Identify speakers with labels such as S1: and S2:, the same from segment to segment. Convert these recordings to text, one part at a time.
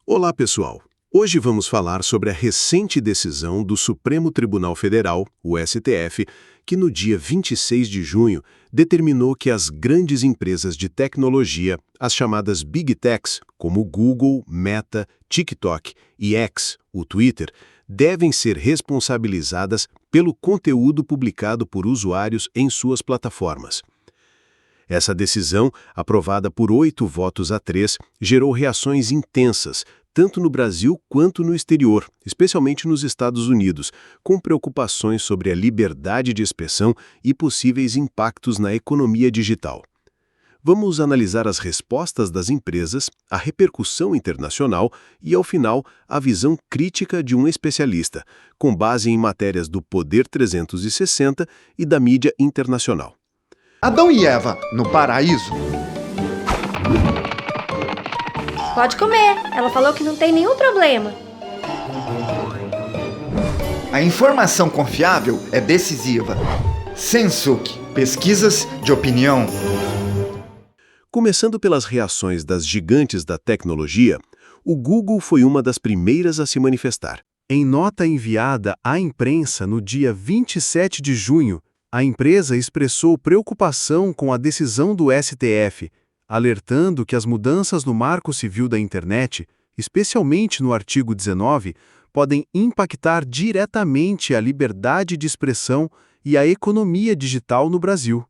S1: Olá, pessoal! Hoje vamos falar sobre a recente decisão do Supremo Tribunal Federal, o STF, que no dia 26 de junho determinou que as grandes empresas de tecnologia, as chamadas Big Techs, como Google, Meta, TikTok e X, o Twitter, devem ser responsabilizadas pelo conteúdo publicado por usuários em suas plataformas. Essa decisão, aprovada por 8 votos a 3, gerou reações intensas, tanto no Brasil quanto no exterior, especialmente nos Estados Unidos, com preocupações sobre a liberdade de expressão e possíveis impactos na economia digital. Vamos analisar as respostas das empresas, a repercussão internacional e, ao final, a visão crítica de um especialista, com base em matérias do Poder 360 e da mídia internacional.
S2: Adão e Eva, no paraíso?
S3: Pode comer, ela falou que não tem nenhum problema.
S2: A informação confiável é decisiva. Sensuk, pesquisas de opinião.
S1: Começando pelas reações das gigantes da tecnologia, o Google foi uma das primeiras a se manifestar. Em nota enviada à imprensa no dia 27 de junho, a empresa expressou preocupação com a decisão do STF, alertando que as mudanças no Marco Civil da Internet, especialmente no artigo 19, podem impactar diretamente a liberdade de expressão e a economia digital no Brasil.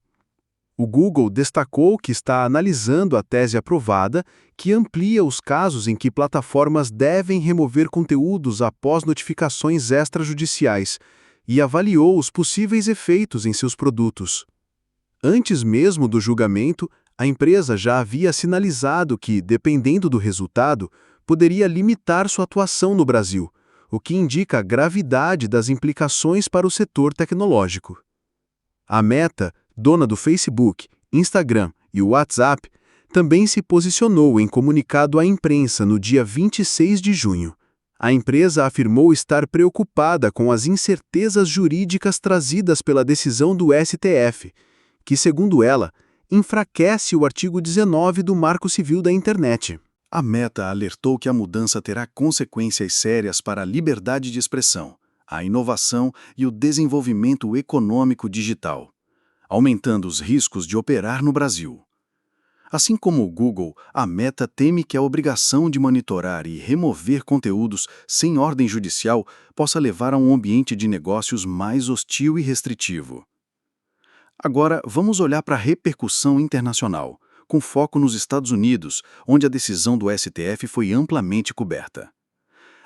S1: O Google destacou que está analisando a tese aprovada, que amplia os casos em que plataformas devem remover conteúdos após notificações extrajudiciais, e avaliou os possíveis efeitos em seus produtos. Antes mesmo do julgamento, a empresa já havia sinalizado que, dependendo do resultado, poderia limitar sua atuação no Brasil, o que indica a gravidade das implicações para o setor tecnológico. A Meta, dona do Facebook, Instagram e WhatsApp, também se posicionou em comunicado à imprensa no dia 26 de junho. A empresa afirmou estar preocupada com as incertezas jurídicas trazidas pela decisão do STF, que, segundo ela, enfraquece o artigo 19 do Marco Civil da Internet.
S4: A Meta alertou que a mudança terá consequências sérias para a liberdade de expressão, a inovação e o desenvolvimento econômico digital, aumentando os riscos de operar no Brasil. Assim como o Google, a Meta teme que a obrigação de monitorar e remover conteúdos sem ordem judicial possa levar a um ambiente de negócios mais hostil e restritivo. Agora, vamos olhar para a repercussão internacional, com foco nos Estados Unidos, onde a decisão do STF foi amplamente coberta.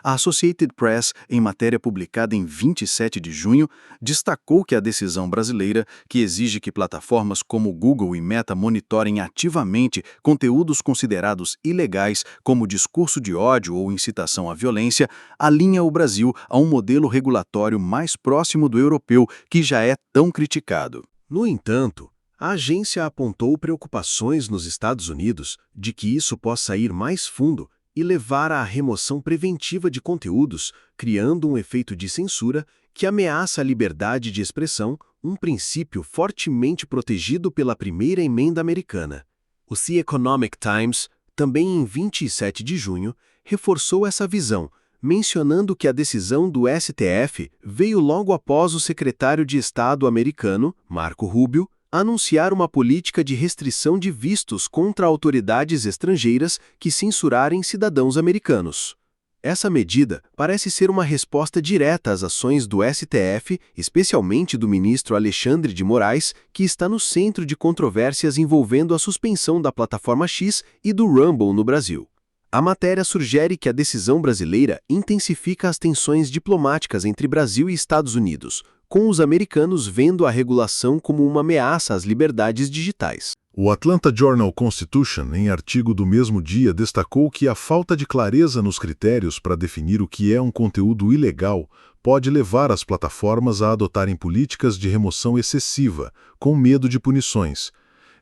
S4: A Associated Press, em matéria publicada em 27 de junho, destacou que a decisão brasileira, que exige que plataformas como Google e Meta monitorem ativamente conteúdos considerados ilegais, como discurso de ódio ou incitação à violência, alinha o Brasil a um modelo regulatório mais próximo do europeu, que já é tão criticado.
S1: No entanto, a agência apontou preocupações nos Estados Unidos de que isso possa ir mais fundo e levar à remoção preventiva de conteúdos, criando um efeito de censura que ameaça a liberdade de expressão, um princípio fortemente protegido pela primeira emenda americana. O The Economic Times, também em 27 de junho, reforçou essa visão, mencionando que a decisão do STF veio logo após o secretário de Estado americano, Marco Rubio, anunciar uma política de restrição de vistos contra autoridades estrangeiras que censurarem cidadãos americanos. Essa medida parece ser uma resposta direta às ações do STF, especialmente do ministro Alexandre de Moraes, que está no centro de controvérsias envolvendo a suspensão da plataforma X e do Rumble no Brasil. A matéria sugere que a decisão brasileira intensifica as tensões diplomáticas entre Brasil e Estados Unidos, com os americanos vendo a regulação como uma ameaça às liberdades digitais.
S5: O Atlanta Journal-Constitution, em artigo do mesmo dia, destacou que a falta de clareza nos critérios para definir o que é um conteúdo ilegal pode levar as plataformas a adotarem políticas de remoção excessiva, com medo de punições.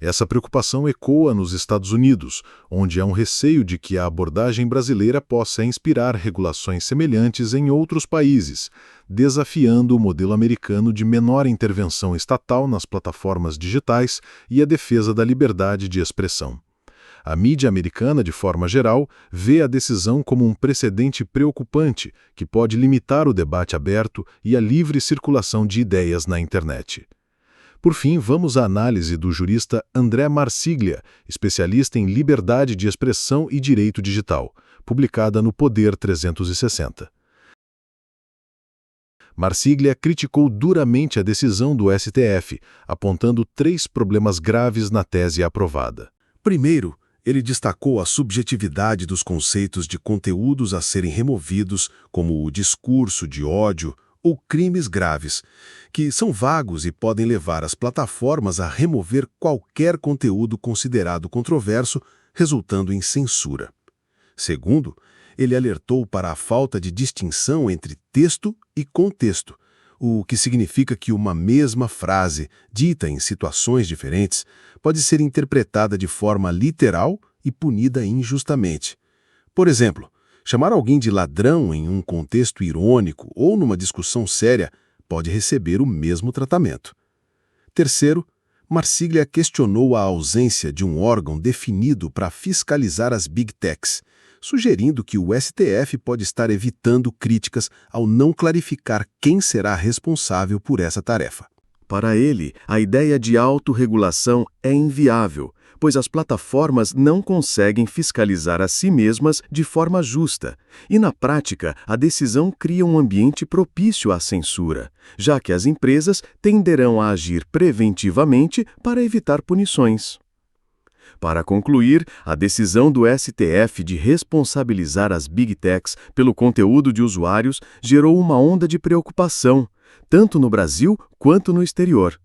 S5: Essa preocupação ecoa nos Estados Unidos, onde há um receio de que a abordagem brasileira possa inspirar regulações semelhantes em outros países, desafiando o modelo americano de menor intervenção estatal nas plataformas digitais e a defesa da liberdade de expressão. A mídia americana, de forma geral, vê a decisão como um precedente preocupante que pode limitar o debate aberto e a livre circulação de ideias na internet. Por fim, vamos à análise do jurista André Marsiglia, especialista em liberdade de expressão e direito digital, publicada no Poder 360. Marsiglia criticou duramente a decisão do STF, apontando 3 problemas graves na tese aprovada. Primeiro, ele destacou a subjetividade dos conceitos de conteúdos a serem removidos, como o discurso de ódio ou crimes graves, que são vagos e podem levar as plataformas a remover qualquer conteúdo considerado controverso, resultando em censura. Segundo, ele alertou para a falta de distinção entre texto e contexto, o que significa que uma mesma frase, dita em situações diferentes, pode ser interpretada de forma literal e punida injustamente. Por exemplo, chamar alguém de ladrão em um contexto irônico ou numa discussão séria pode receber o mesmo tratamento. Terceiro, Marsiglia questionou a ausência de um órgão definido para fiscalizar as Big Techs, sugerindo que o STF pode estar evitando críticas ao não clarificar quem será responsável por essa tarefa. Para ele, a ideia de autorregulação é inviável, pois as plataformas não conseguem fiscalizar a si mesmas de forma justa, e na prática a decisão cria um ambiente propício à censura, já que as empresas tenderão a agir preventivamente para evitar punições. Para concluir, a decisão do STF de responsabilizar as Big Techs pelo conteúdo de usuários gerou uma onda de preocupação, tanto no Brasil quanto no exterior.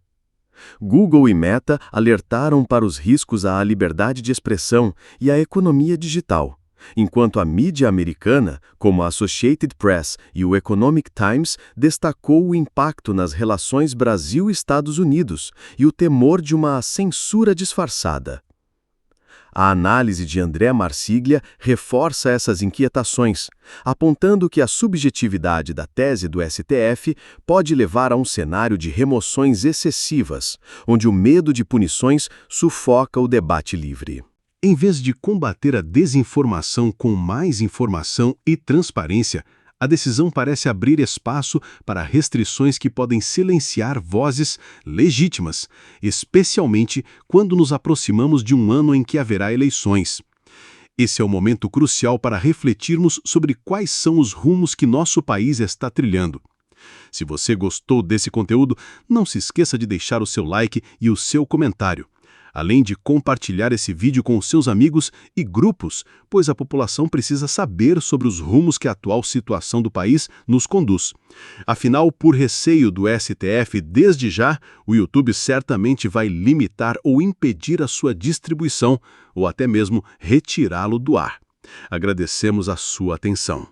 S5: Google e Meta alertaram para os riscos à liberdade de expressão e à economia digital, enquanto a mídia americana, como a Associated Press e o Economic Times, destacou o impacto nas relações Brasil-Estados Unidos e o temor de uma censura disfarçada. A análise de André Marsiglia reforça essas inquietações, apontando que a subjetividade da tese do STF pode levar a um cenário de remoções excessivas, onde o medo de punições sufoca o debate livre. Em vez de combater a desinformação com mais informação e transparência, a decisão parece abrir espaço para restrições que podem silenciar vozes legítimas, especialmente quando nos aproximamos de um ano em que haverá eleições. Esse é o momento crucial para refletirmos sobre quais são os rumos que nosso país está trilhando. Se você gostou desse conteúdo, não se esqueça de deixar o seu like e o seu comentário, além de compartilhar esse vídeo com os seus amigos e grupos, pois a população precisa saber sobre os rumos que a atual situação do país nos conduz. Afinal, por receio do STF, desde já, o YouTube certamente vai limitar ou impedir a sua distribuição, ou até mesmo retirá-lo do ar. Agradecemos a sua atenção.